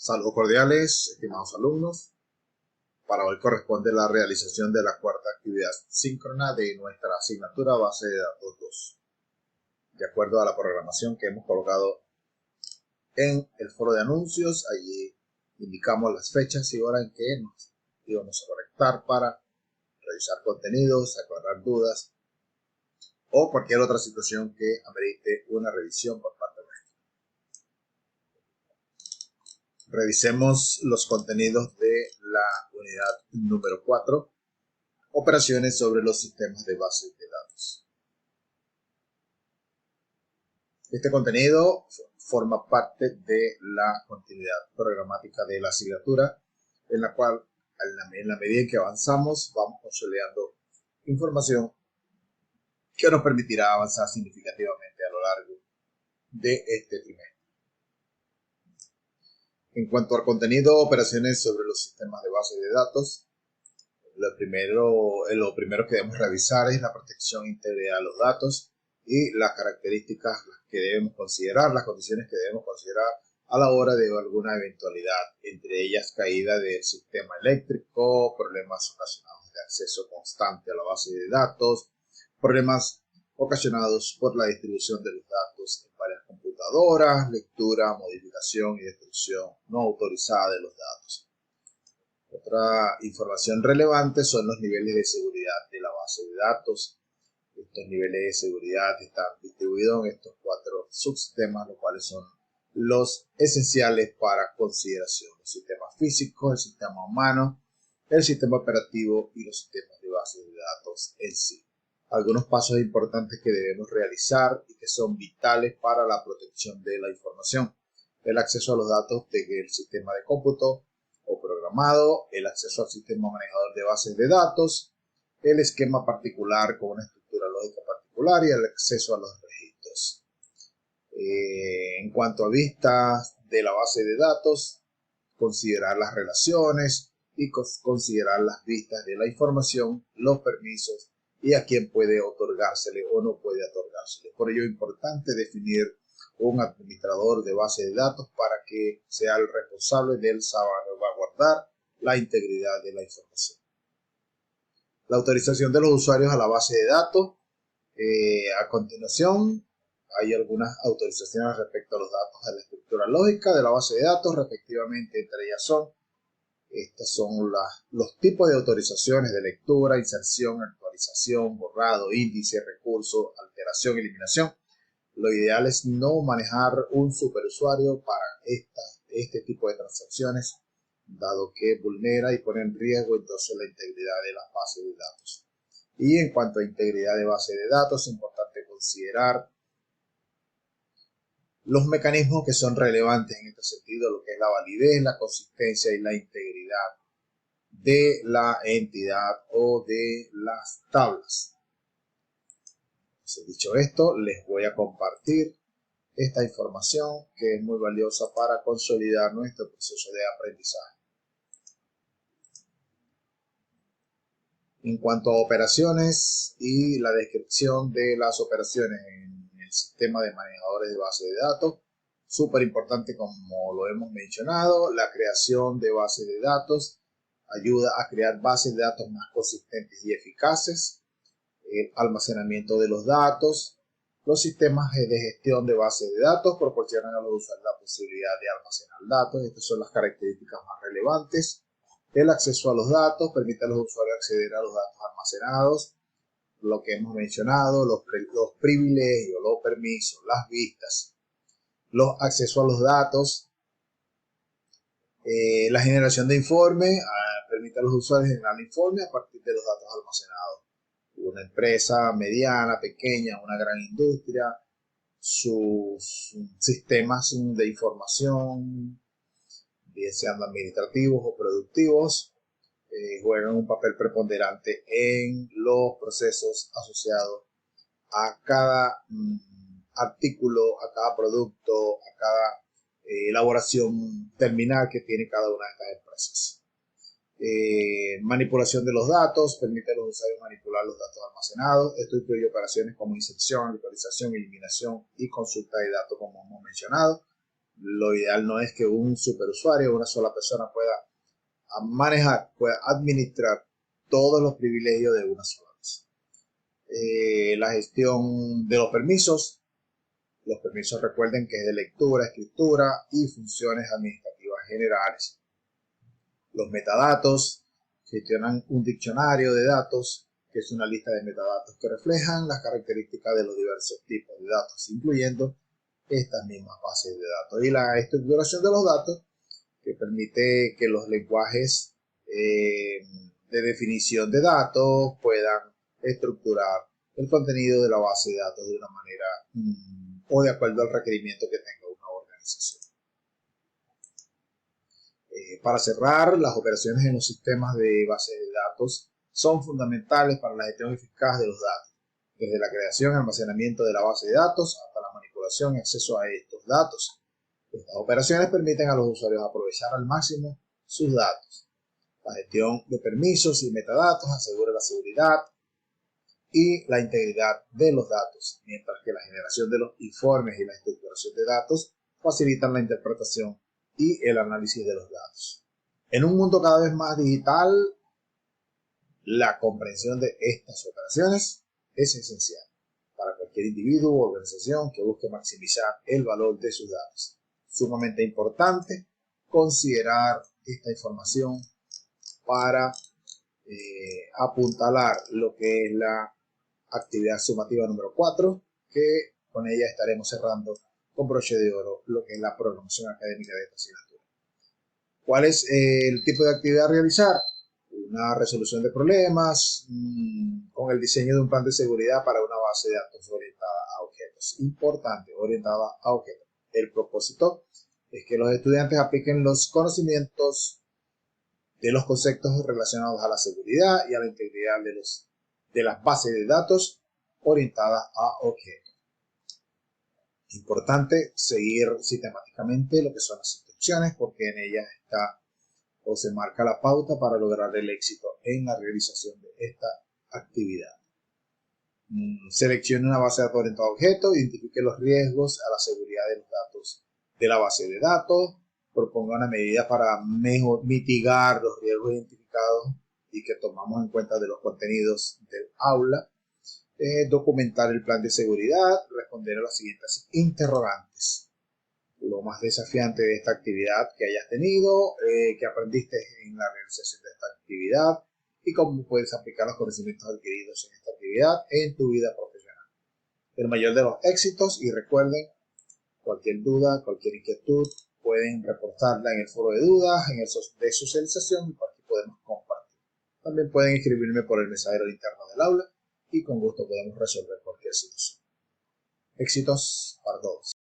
Saludos cordiales, estimados alumnos. Para hoy corresponde la realización de la cuarta actividad síncrona de nuestra asignatura Base de Datos 2. De acuerdo a la programación que hemos colocado en el foro de anuncios, allí indicamos las fechas y horas en que nos íbamos a conectar para revisar contenidos, aclarar dudas o cualquier otra situación que amerite una revisión por parte nuestra. Revisemos los contenidos de la unidad número 4, operaciones sobre los sistemas de bases de datos. Este contenido forma parte de la continuidad programática de la asignatura, en la cual, en la medida en que avanzamos, vamos consolidando información que nos permitirá avanzar significativamente a lo largo de este trimestre. En cuanto al contenido, operaciones sobre los sistemas de bases de datos, lo primero que debemos revisar es la protección íntegra de los datos y las características que debemos considerar, las condiciones que debemos considerar a la hora de alguna eventualidad, entre ellas caída del sistema eléctrico, problemas ocasionados de acceso constante a la base de datos, problemas ocasionados por la distribución de los datos en varias computadoras, lectura, modificación y destrucción no autorizada de los datos. Otra información relevante son los niveles de seguridad de la base de datos. Estos niveles de seguridad están distribuidos en estos 4 subsistemas, los cuales son los esenciales para consideración: los sistemas físicos, el sistema humano, el sistema operativo y los sistemas de bases de datos en sí. Algunos pasos importantes que debemos realizar y que son vitales para la protección de la información: el acceso a los datos del sistema de cómputo o programado, el acceso al sistema manejador de bases de datos, el esquema particular con una estructura lógica particular y el acceso a los registros. En cuanto a vistas de la base de datos, considerar las relaciones y considerar las vistas de la información, los permisos y a quién puede otorgársele o no puede otorgársele. Por ello es importante definir un administrador de base de datos para que sea el responsable de salvaguardar la integridad de la información. La autorización de los usuarios a la base de datos. A continuación, hay algunas autorizaciones respecto a los datos de la estructura lógica de la base de datos, respectivamente. Entre ellas estos son los tipos de autorizaciones de lectura, inserción, actualización, borrado, índice, recurso, alteración, eliminación. Lo ideal es no manejar un superusuario para este tipo de transacciones, dado que vulnera y pone en riesgo entonces la integridad de las bases de datos. Y en cuanto a integridad de base de datos, es importante considerar los mecanismos que son relevantes en este sentido, lo que es la validez, la consistencia y la integridad de la entidad o de las tablas. Entonces, dicho esto, les voy a compartir esta información que es muy valiosa para consolidar nuestro proceso de aprendizaje. En cuanto a operaciones y la descripción de las operaciones en el sistema de manejadores de base de datos, súper importante como lo hemos mencionado, la creación de bases de datos ayuda a crear bases de datos más consistentes y eficaces, el almacenamiento de los datos. Los sistemas de gestión de bases de datos proporcionan a los usuarios la posibilidad de almacenar datos. Estas son las características más relevantes. El acceso a los datos permite a los usuarios acceder a los datos almacenados, lo que hemos mencionado, los privilegios, los permisos, las vistas, los accesos a los datos, la generación de informe, permite a los usuarios generar informe a partir de los datos almacenados. Una empresa mediana, pequeña, una gran industria, sus sistemas de información, bien sean administrativos o productivos, juegan un papel preponderante en los procesos asociados a cada artículo, a cada producto, a cada elaboración terminal que tiene cada una de estas empresas. Manipulación de los datos, permite a los usuarios manipular los datos almacenados. Esto incluye operaciones como inserción, localización, eliminación y consulta de datos, como hemos mencionado. Lo ideal no es que un superusuario, una sola persona pueda manejar, pueda administrar todos los privilegios de una sola vez. La gestión de los permisos. Los permisos, recuerden que es de lectura, escritura y funciones administrativas generales. Los metadatos gestionan un diccionario de datos, que es una lista de metadatos que reflejan las características de los diversos tipos de datos, incluyendo estas mismas bases de datos. Y la estructuración de los datos, que permite que los lenguajes de definición de datos puedan estructurar el contenido de la base de datos de una manera o de acuerdo al requerimiento que tenga una organización. Para cerrar, las operaciones en los sistemas de base de datos son fundamentales para la gestión eficaz de los datos, desde la creación y almacenamiento de la base de datos hasta la manipulación y acceso a estos datos. Estas operaciones permiten a los usuarios aprovechar al máximo sus datos. La gestión de permisos y metadatos asegura la seguridad y la integridad de los datos, mientras que la generación de los informes y la estructuración de datos facilitan la interpretación y el análisis de los datos. En un mundo cada vez más digital, la comprensión de estas operaciones es esencial para cualquier individuo o organización que busque maximizar el valor de sus datos. Sumamente importante considerar esta información para apuntalar lo que es la actividad sumativa número 4, que con ella estaremos cerrando con broche de oro lo que es la programación académica de esta asignatura. ¿Cuál es el tipo de actividad a realizar? Una resolución de problemas con el diseño de un plan de seguridad para una base de datos orientada a objetos. Importante, orientada a objetos. El propósito es que los estudiantes apliquen los conocimientos de los conceptos relacionados a la seguridad y a la integridad de las bases de datos orientadas a objetos. Importante seguir sistemáticamente lo que son las instrucciones, porque en ellas está o se marca la pauta para lograr el éxito en la realización de esta actividad. Seleccione una base de datos orientada a objetos, identifique los riesgos a la seguridad de los datos de la base de datos, proponga una medida para mitigar los riesgos identificados y que tomamos en cuenta de los contenidos del aula, documentar el plan de seguridad, responder a las siguientes interrogantes. Lo más desafiante de esta actividad que hayas tenido, que aprendiste en la realización de esta actividad y cómo puedes aplicar los conocimientos adquiridos en esta actividad en tu vida profesional. El mayor de los éxitos, y recuerden, cualquier duda, cualquier inquietud, pueden reportarla en el foro de dudas, en el de socialización, y por aquí podemos compartir. También pueden escribirme por el mensajero interno del aula y con gusto podemos resolver cualquier situación. Éxitos para todos.